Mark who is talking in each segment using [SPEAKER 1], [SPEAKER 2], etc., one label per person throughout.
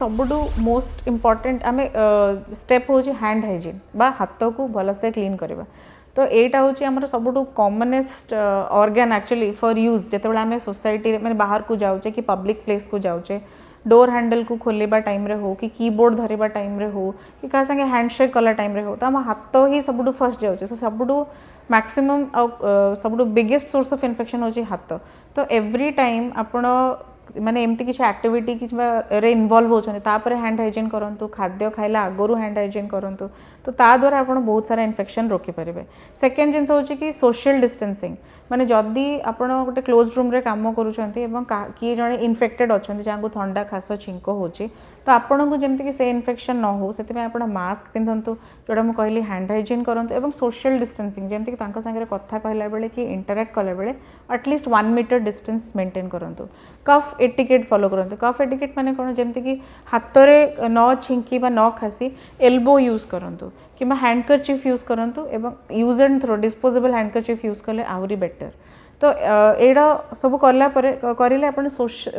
[SPEAKER 1] सबुठु most important आम step हूँ hand hygiene बा हाथ को भलसे क्लीन करवा। तो यहाँ हूँ आम सबुठु commonest organ actually for use जो आम सोसाइटी मैंने बाहर को जाऊे कि पब्लिक प्लेस को जाऊे डोर हैंडल को खोलवा टाइम हो कि कीबोर्ड धरवा टाइम हो कि क्या संगे हैंडशेक कला टाइम हो तो आम हाथ ही सबुठु फर्स्ट जाऊे। सो सबुठु मैक्सिमम सबुठु बिगेस्ट सोर्स ऑफ इन्फेक्शन होची हाथ। तो एवरी टाइम आपण माने एमती किसी एक्टिविटी कि रे इन्वॉल्व होते हैंड हाइजीन करूँ खाद्य खाइला आगु हैंड हाइजीन करूँ तो ता द्वारा आप बहुत सारा इन्फेक्शन रोकी पारे। सेकेंड जिन हूँ कि सोशल डिस्टेंसिंग माने जदि आप गोटे क्लोज रूम रे काम करुँच किए जड़े इनफेक्टेड अच्छा जहाँ थंडा खास छिंक हो तो आपको जमीक से इन्फेक्शन न हो से मास्क पिंधतु जोटा मुझे कहली हैंड हाइजीन करूँ और सोशल डिस्टेंसिंग जमीक सागर कथा कहला बेले कि इंटराक्ट कला बेले एटलिस्ट 1 मीटर डिस्टेंस मेंटेन करूँ। कफ एटिकेट फॉलो करूँ। कफ एटिकेट माने कौन जमीक हाथ में न छिंकी न खासी एल्बो यूज करूँ कि हैंडकरचिफ यूज करूँ एवं use and throw disposable handkerchief use कले आहरी बेटर। तो यहाँ सब करें आप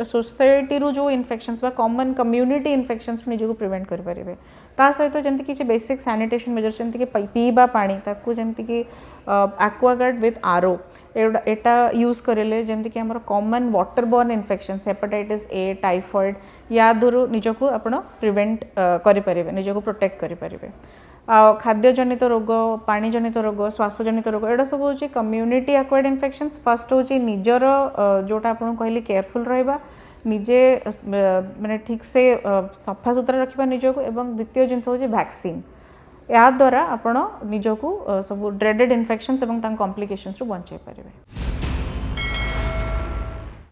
[SPEAKER 1] सोसाइटी जो इन्फेक्शंस कॉमन कम्युनिटी इन्फेक्शंस निजक प्रिवेंट करें। ता सहित जमी किसी बेसिक सैनिटेशन मेजर्स जमीक पीवा पानी जमीक Aquaguard with RO Etah use करें जमीक आम common water borne infections hepatitis A typhoid या दूर निजक आप प्रिवेंट करें निजक प्रोटेक्ट करें। खाद्य जनित रोग पानी जनित रोग श्वास जनित रोग एटा सब हूँ कम्युनिटी एक्वायर्ड इन्फेक्शंस। फर्स्ट हूँ निजर जोटा आपको कहली केयरफुल रहा निजे माने ठीक से सफा सुतरा रखा निजक एवं द्वितीय जिन हूँ वैक्सीन या द्वारा आपण निजक सब ड्रेडेड इन्फेक्शंस एवं कॉम्प्लिकेशंस बचाई पारे।